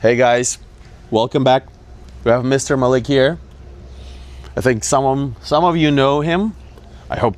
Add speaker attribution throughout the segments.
Speaker 1: Hey guys, welcome back. We have Mr. Malik here. I think some of you know him. I hope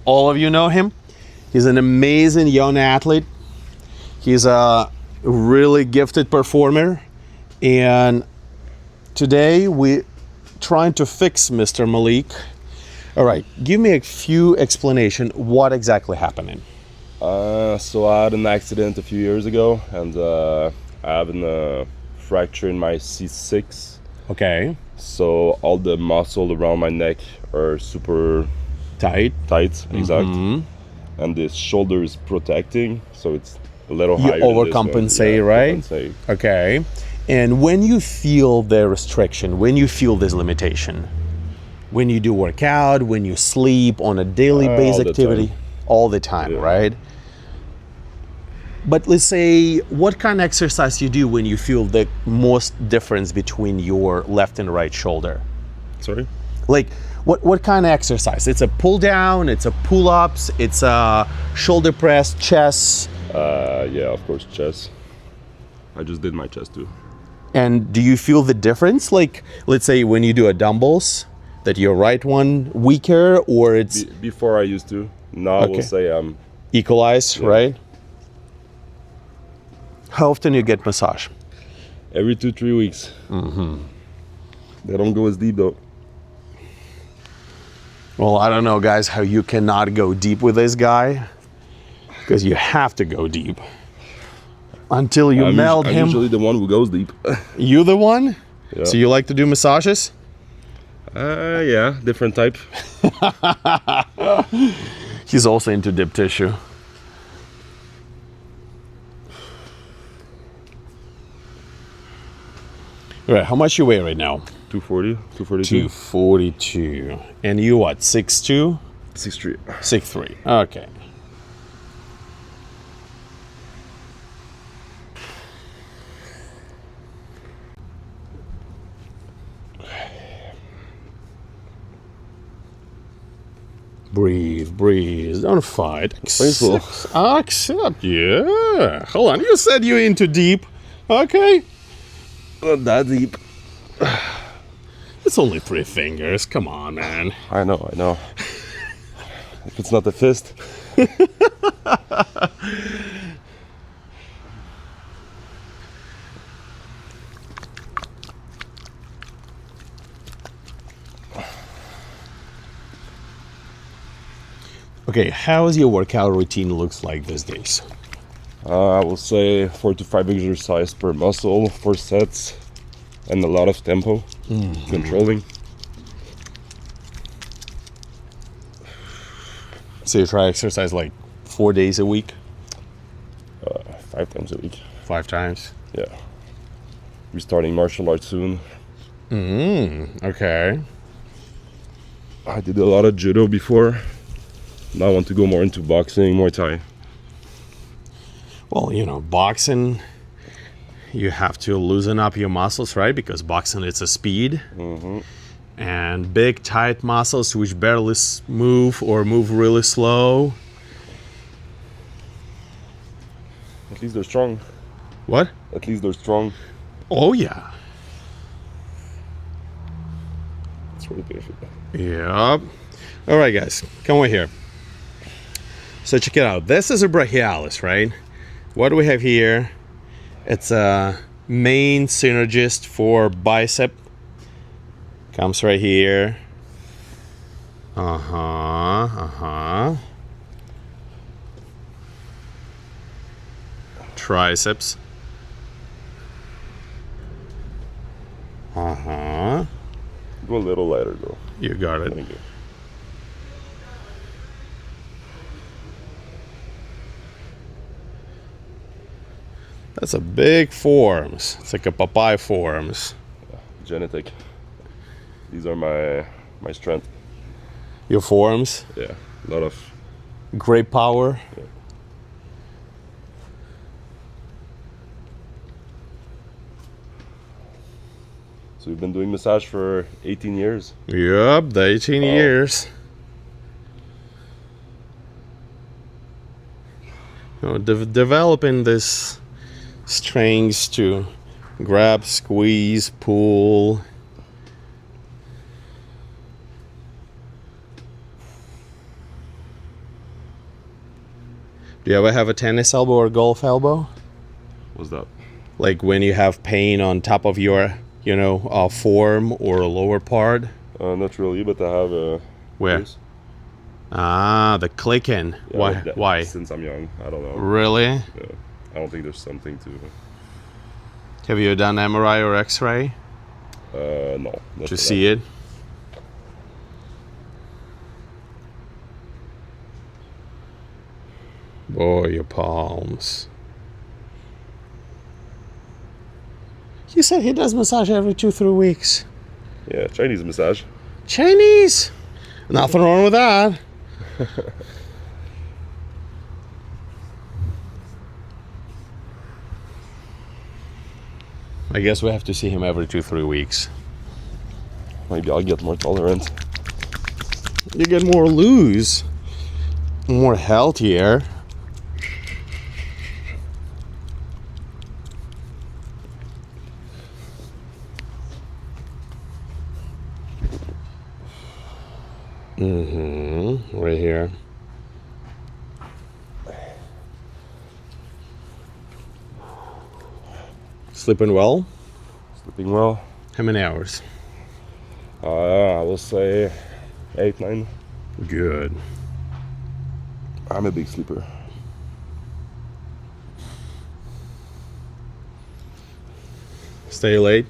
Speaker 1: all of you know him. He's an amazing young athlete. He's a really gifted performer. And today we're trying to fix Mr. Malik. All right, give me a few explanation what exactly happened.
Speaker 2: So I had an accident a few years ago, and I have a fracture in my C6.
Speaker 1: Okay.
Speaker 2: So all the muscle around my neck are super
Speaker 1: Tight.
Speaker 2: Exact. And the shoulder is protecting, so it's a little
Speaker 1: You
Speaker 2: higher. than this one.
Speaker 1: overcompensate,
Speaker 2: Yeah,
Speaker 1: right?
Speaker 2: compensate.
Speaker 1: Okay. And when you feel the restriction, when you feel this limitation, when you do workout, when you sleep on a daily base
Speaker 2: all the
Speaker 1: activity,
Speaker 2: time.
Speaker 1: all the time,
Speaker 2: Yeah.
Speaker 1: right? But let's say, what kind of exercise you do when you feel the most difference between your left and right shoulder?
Speaker 2: Sorry?
Speaker 1: Like, what kind of exercise? It's a pull down, it's a pull ups, it's a shoulder press, chest.
Speaker 2: Yeah, of course, chest. I just did my chest too.
Speaker 1: And do you feel the difference? Like, let's say when you do a dumbbells, that your right one weaker, or it's
Speaker 2: Before I used to. Now I will say I'm
Speaker 1: equalized, right? How often you get massage?
Speaker 2: every 2-3 weeks. They don't go as deep though.
Speaker 1: Well, I don't know, guys, how you cannot go deep with this guy, because you have to go deep until you meld
Speaker 2: I'm
Speaker 1: him.
Speaker 2: usually the one who goes deep.
Speaker 1: You the one?
Speaker 2: Yeah.
Speaker 1: So you like to do massages?
Speaker 2: Yeah, different type.
Speaker 1: He's also into deep tissue. All right, how much you weigh right now?
Speaker 2: 240, 242.
Speaker 1: 242. And you what, 6'2"?
Speaker 2: 6'3".
Speaker 1: 6'3". Okay. Breathe. Don't fight.
Speaker 2: Painful.
Speaker 1: Accept. Yeah. Hold on. You said you're into deep. Okay.
Speaker 2: Not that deep.
Speaker 1: It's only 3 fingers. Come on, man.
Speaker 2: I know. If it's not a fist.
Speaker 1: Okay, how's your workout routine looks like these days?
Speaker 2: I will say 4 to 5 exercises per muscle, 4 sets, and a lot of tempo, controlling.
Speaker 1: So you try exercise like 4 days a week?
Speaker 2: 5 times a week.
Speaker 1: 5 times?
Speaker 2: Yeah. We're starting martial arts soon.
Speaker 1: Okay.
Speaker 2: I did a lot of judo before. Now I want to go more into boxing, Muay Thai.
Speaker 1: Well, boxing, you have to loosen up your muscles, right? Because boxing, it's a speed. And big, tight muscles which barely move or move really slow.
Speaker 2: At least they're strong.
Speaker 1: What?
Speaker 2: At least they're strong.
Speaker 1: Oh, yeah.
Speaker 2: It's really beautiful.
Speaker 1: Yep. All right, guys, come over here. So check it out. This is a brachialis, right? What do we have here? It's a main synergist for bicep. Comes right here. Triceps.
Speaker 2: Go a little lighter though.
Speaker 1: You got it.
Speaker 2: Thank you.
Speaker 1: That's a big forearms. It's like a Popeye forearms.
Speaker 2: Genetic. These are my strength.
Speaker 1: Your forearms.
Speaker 2: Yeah, a lot of.
Speaker 1: Great power.
Speaker 2: Yeah. So you've been doing massage for 18 years?
Speaker 1: Yep, the 18 years. Developing this strengths to Grab, squeeze, pull. Do you ever have a tennis elbow or golf elbow?
Speaker 2: What's that?
Speaker 1: Like when you have pain on top of your, forearm or lower part?
Speaker 2: Not really, but I have a.
Speaker 1: Where?
Speaker 2: This.
Speaker 1: The clicking.
Speaker 2: Yeah,
Speaker 1: Why?
Speaker 2: like that.
Speaker 1: Why?
Speaker 2: Since I'm young, I don't know.
Speaker 1: Really?
Speaker 2: Yeah. I don't think there's something to.
Speaker 1: Have you done MRI or X-ray
Speaker 2: No.
Speaker 1: to see it? Boy, your palms. He said he does massage every 2-3 weeks.
Speaker 2: Yeah, Chinese massage.
Speaker 1: Chinese? Nothing wrong with that. I guess we have to see him every 2-3 weeks.
Speaker 2: Maybe I'll get more tolerant.
Speaker 1: You get more loose, more healthier. Right here. Sleeping well?
Speaker 2: Sleeping well.
Speaker 1: How many hours?
Speaker 2: I will say 8, 9.
Speaker 1: Good.
Speaker 2: I'm a big sleeper.
Speaker 1: Stay late?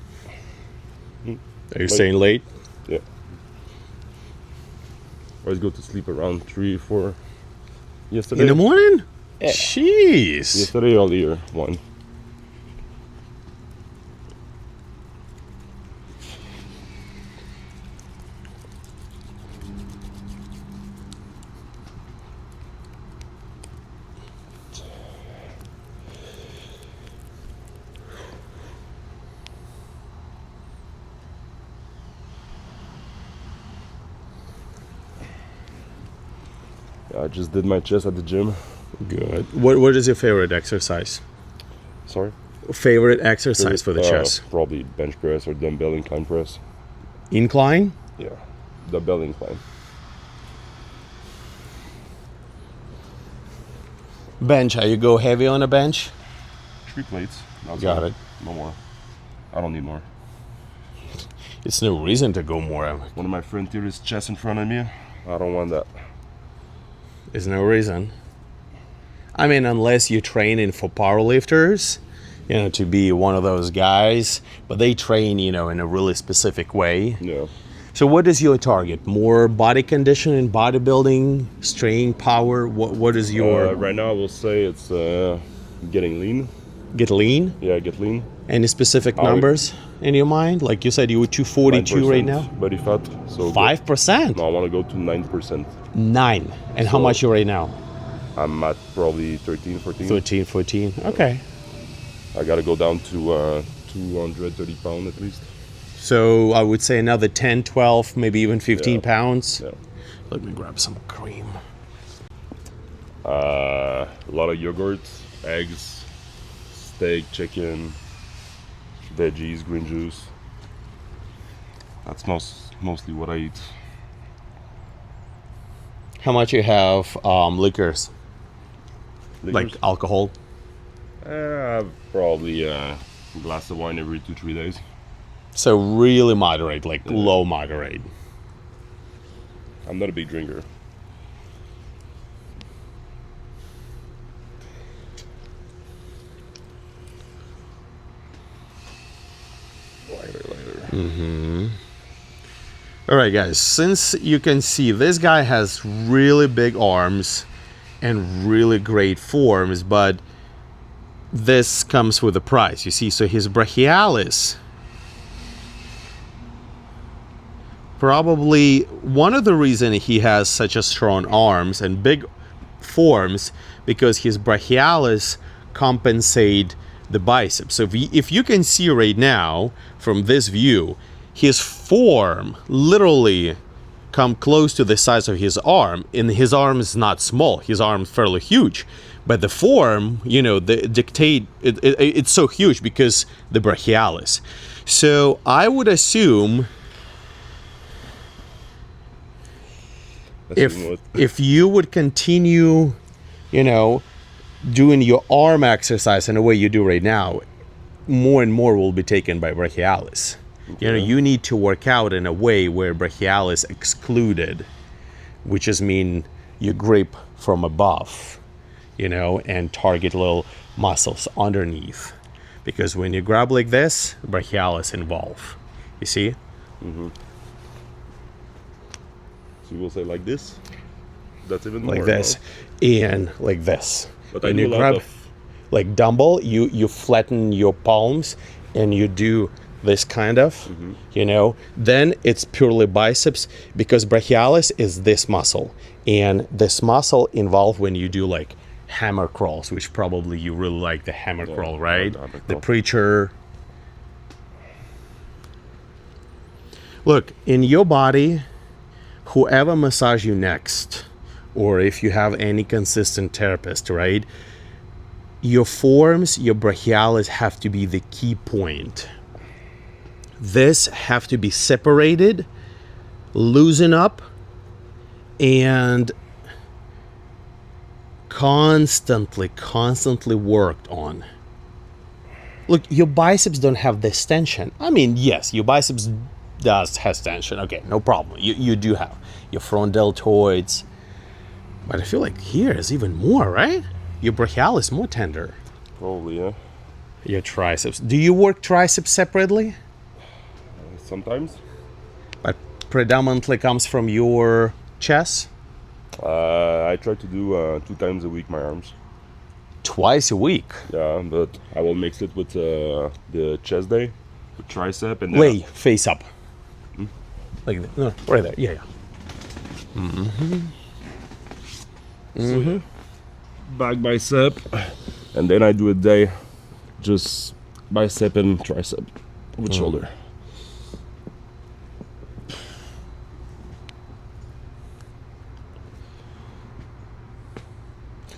Speaker 1: Are you staying late?
Speaker 2: Yeah. Always go to sleep around 3, 4. Yesterday.
Speaker 1: In the morning?
Speaker 2: Yeah.
Speaker 1: Jeez.
Speaker 2: Yesterday earlier, 1. I just did my chest at the gym.
Speaker 1: Good. What is your favorite exercise?
Speaker 2: Sorry?
Speaker 1: Favorite exercise for the chest?
Speaker 2: Probably bench press or dumbbell incline press.
Speaker 1: Incline?
Speaker 2: Yeah, dumbbell incline.
Speaker 1: Bench. How you go heavy on a bench?
Speaker 2: 3 plates. That's
Speaker 1: Got
Speaker 2: all.
Speaker 1: it.
Speaker 2: No more. I don't need more.
Speaker 1: It's no reason to go more.
Speaker 2: One of my friends here is chest in front of me. I don't want that.
Speaker 1: There's no reason. I mean, unless you're training for powerlifters, to be one of those guys, but they train, in a really specific way.
Speaker 2: Yeah.
Speaker 1: So what is your target? More body conditioning, bodybuilding, strength, power? What is your...
Speaker 2: Right now I will say it's getting lean.
Speaker 1: Get lean?
Speaker 2: Yeah, get lean.
Speaker 1: Any specific numbers in your mind? Like you said, you were 242 right now?
Speaker 2: Body fat. So
Speaker 1: 5%?
Speaker 2: No, I want to go to 9%.
Speaker 1: 9. And how much you right now?
Speaker 2: I'm at probably 13, 14.
Speaker 1: 13, 14. Okay.
Speaker 2: I got to go down to 230 pounds at least.
Speaker 1: So I would say another 10, 12, maybe even 15 pounds.
Speaker 2: Yeah.
Speaker 1: Let me grab some cream.
Speaker 2: A lot of yogurt, eggs, steak, chicken, veggies, green juice. That's mostly what I eat.
Speaker 1: How much you have liquors? Like
Speaker 2: Liquors?
Speaker 1: alcohol?
Speaker 2: Probably a glass of wine every 2-3 days.
Speaker 1: So really moderate, like low moderate.
Speaker 2: I'm not a big drinker. Lighter.
Speaker 1: All right, guys, since you can see this guy has really big arms and really great forms, but this comes with a price, you see. So his brachialis, probably one of the reasons he has such a strong arms and big forms, because his brachialis compensate the biceps. So if you can see right now from this view, his form literally come close to the size of his arm, and his arm is not small, his arm is fairly huge, but the form, it's so huge because the brachialis. So I would assume if you would continue, doing your arm exercise in the way you do right now, more and more will be taken by brachialis. Okay. You need to work out in a way where brachialis excluded, which is mean you grip from above, and target little muscles underneath. Because when you grab like this, brachialis involved. You see?
Speaker 2: Mm-hmm. So you will say like this? That's even more.
Speaker 1: Like this, and like this.
Speaker 2: But
Speaker 1: when you grab like dumbbell, you flatten your palms and you do this kind of, then it's purely biceps, because brachialis is this muscle, and this muscle involved when you do like hammer crawls, which probably you really like the hammer crawl, right? The preacher. Look, in your body, whoever massage you next, or if you have any consistent therapist, right? Your forearms, your brachialis have to be the key point. This have to be separated, loosen up, and constantly worked on. Look, your biceps don't have this tension. I mean, yes, your biceps has tension. Okay, no problem. You do have your front deltoids. But I feel like here is even more, right? Your brachialis is more tender.
Speaker 2: Probably, yeah.
Speaker 1: Your triceps. Do you work triceps separately?
Speaker 2: Sometimes.
Speaker 1: But predominantly comes from your chest?
Speaker 2: I try to do 2 times a week my arms.
Speaker 1: Twice a week?
Speaker 2: Yeah, but I will mix it with the chest day, with tricep, and then
Speaker 1: wait, face up. Like that. No, right there. Yeah.
Speaker 2: So, yeah, back bicep, and then I do a day just bicep and tricep with shoulder.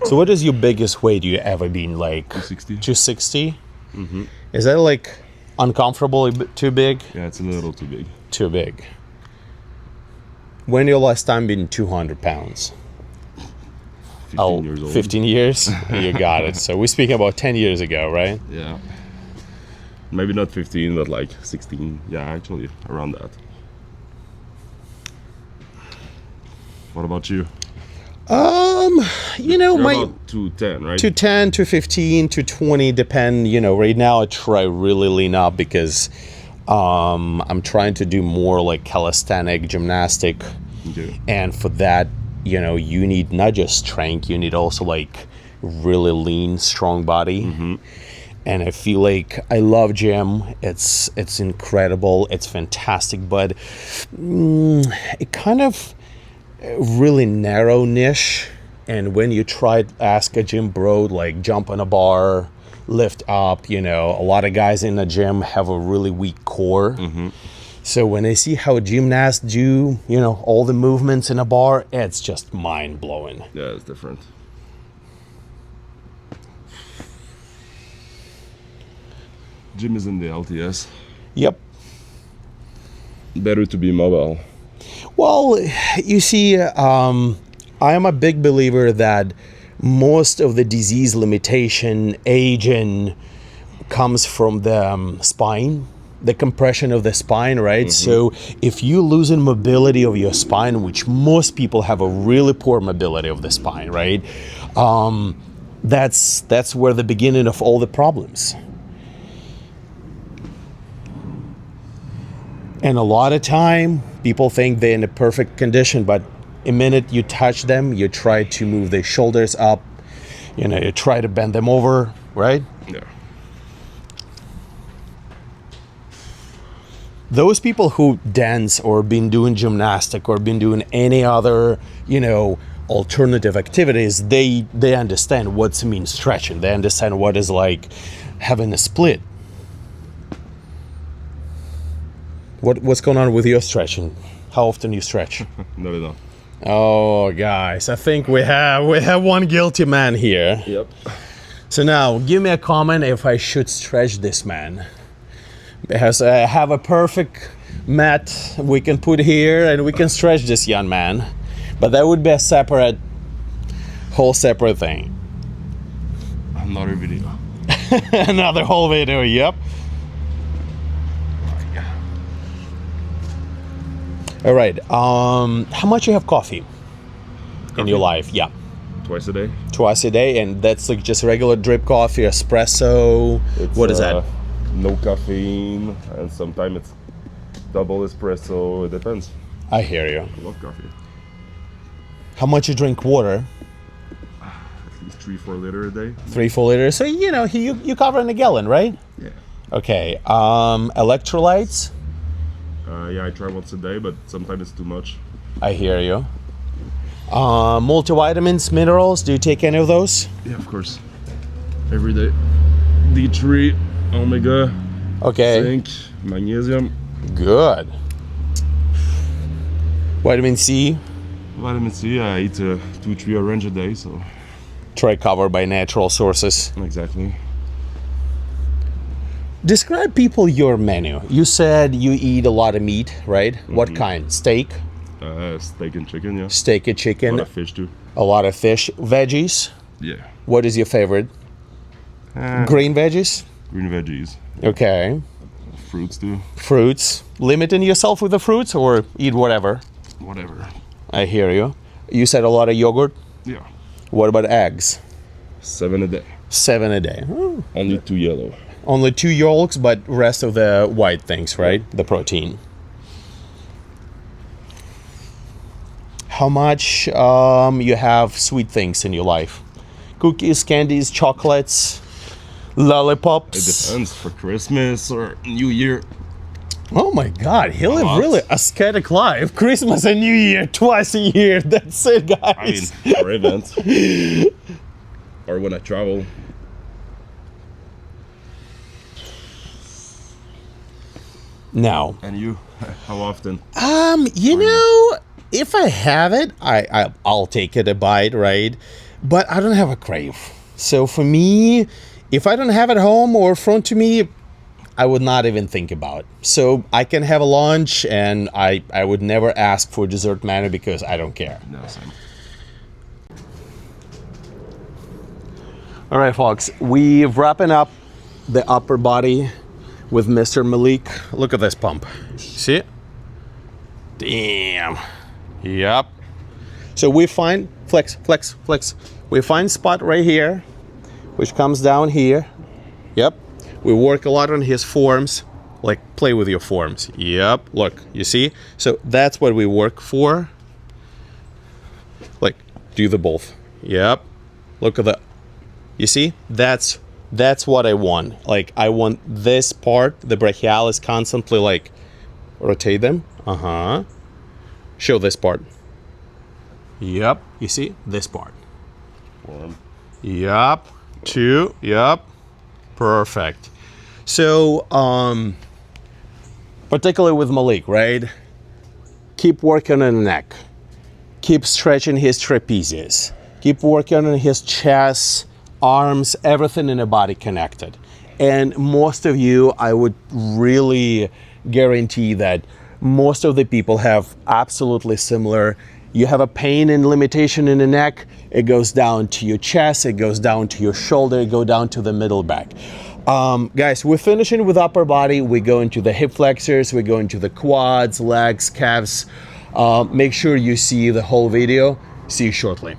Speaker 1: So what is your biggest weight you ever been, like?
Speaker 2: 260.
Speaker 1: 260?
Speaker 2: Mm-hmm.
Speaker 1: Is that like uncomfortable, too big?
Speaker 2: Yeah, it's a little too big.
Speaker 1: Too big. When your last time been 200 pounds?
Speaker 2: 15 years old.
Speaker 1: 15 years? You got it. So we're speaking about 10 years ago, right?
Speaker 2: Yeah. Maybe not 15, but like 16. Yeah, actually, around that. What about you?
Speaker 1: You're
Speaker 2: my
Speaker 1: about
Speaker 2: 210, right?
Speaker 1: 210, 215, 220, depend. Right now I try really lean up because I'm trying to do more like calisthenic gymnastic.
Speaker 2: Okay.
Speaker 1: And for that, you need not just strength, you need also like really lean, strong body. Mm-hmm. And I feel like I love gym. It's incredible. It's fantastic, but it kind of really narrow niche. And when you try to ask a gym bro, like jump on a bar, lift up, a lot of guys in the gym have a really weak core. Mm-hmm. So when I see how gymnasts do, all the movements in a bar, it's just mind blowing.
Speaker 2: Yeah, it's different. Gym is in the LTS.
Speaker 1: Yep.
Speaker 2: Better to be mobile.
Speaker 1: Well, you see, I am a big believer that most of the disease limitation, aging, comes from the spine, the compression of the spine, right? Mm-hmm. So if you losing mobility of your spine, which most people have a really poor mobility of the spine, right? That's where the beginning of all the problems. And a lot of time, people think they're in a perfect condition, but a minute you touch them, you try to move their shoulders up, you try to bend them over, right?
Speaker 2: Yeah.
Speaker 1: Those people who dance or been doing gymnastic or been doing any other, alternative activities, they understand what's mean stretching. They understand what is like having a split. What's going on with your stretching? How often you stretch?
Speaker 2: Not enough.
Speaker 1: Oh, guys, I think we have one guilty man here.
Speaker 2: Yep.
Speaker 1: So now, give me a comment if I should stretch this man. Because I have a perfect mat we can put here and we can stretch this young man. But that would be a whole separate thing.
Speaker 2: Another video.
Speaker 1: Another whole video, yep. All right, how much you have coffee in your life? Yeah.
Speaker 2: Twice a day.
Speaker 1: Twice a day, and that's like just regular drip coffee, espresso. What is that?
Speaker 2: No caffeine, and sometimes it's double espresso. It depends.
Speaker 1: I hear you.
Speaker 2: I love coffee.
Speaker 1: How much you drink water?
Speaker 2: At least 3-4 liters a day.
Speaker 1: 3-4 liters. So you cover in a gallon, right?
Speaker 2: Yeah.
Speaker 1: Okay. Electrolytes.
Speaker 2: Yeah, I try once a day, but sometimes it's too much.
Speaker 1: I hear you. Multivitamins, minerals. Do you take any of those?
Speaker 2: Yeah, of course. Every day. D3, omega,
Speaker 1: Okay.
Speaker 2: zinc, magnesium.
Speaker 1: Good. Vitamin C.
Speaker 2: Vitamin C, I eat 2-3 orange a day, so.
Speaker 1: Try covered by natural sources.
Speaker 2: Exactly.
Speaker 1: Describe people your menu. You said you eat a lot of meat, right? What kind? Steak?
Speaker 2: Steak and chicken, yeah.
Speaker 1: Steak and
Speaker 2: A
Speaker 1: chicken.
Speaker 2: lot of fish too.
Speaker 1: A lot of fish. Veggies?
Speaker 2: Yeah.
Speaker 1: What is your favorite? Green veggies?
Speaker 2: Green veggies.
Speaker 1: Okay.
Speaker 2: Fruits too.
Speaker 1: Fruits. Limiting yourself with the fruits or eat whatever?
Speaker 2: Whatever.
Speaker 1: I hear you. You said a lot of yogurt?
Speaker 2: Yeah.
Speaker 1: What about eggs?
Speaker 2: 7 a day.
Speaker 1: 7 a day. Oh.
Speaker 2: Only 2 yellow.
Speaker 1: Only 2 yolks, but rest of the white things, right? The protein. How much you have sweet things in your life? Cookies, candies, chocolates, lollipops?
Speaker 2: It depends. For Christmas or New Year.
Speaker 1: Oh my God, he lived
Speaker 2: lot.
Speaker 1: really ascetic life. Christmas and New Year, twice a year. That's it,
Speaker 2: I
Speaker 1: guys.
Speaker 2: mean, for events. Or when I travel.
Speaker 1: Now,
Speaker 2: And you? How often?
Speaker 1: if I have it, I'll take it a bite, right? But I don't have a crave. So for me, if I don't have it home or front to me, I would not even think about it. So I can have a lunch and I would never ask for dessert menu because I don't care.
Speaker 2: No, same.
Speaker 1: All right, folks, we're wrapping up the upper body with Mr. Malik. Look at this pump. See it? Damn. Yep. So we find, flex. We find spot right here, which comes down here. Yep. We work a lot on his forearms. Like, play with your forearms. Yep. Look, you see? So that's what we work for. Like, do the both. Yep. Look at the, you see? That's what I want. Like, I want this part, the brachialis, constantly like rotate them. Show this part. Yep. You see? This part.
Speaker 2: Forearm.
Speaker 1: Yep. 2. Yep. Perfect. So, particularly with Malik, right? Keep working on the neck. Keep stretching his trapezius. Keep working on his chest, arms, everything in the body connected. And most of you, I would really guarantee that most of the people have absolutely similar. You have a pain and limitation in the neck, it goes down to your chest, it goes down to your shoulder, it goes down to the middle back. Guys, we're finishing with upper body. We go into the hip flexors, we go into the quads, legs, calves. Make sure you see the whole video. See you shortly.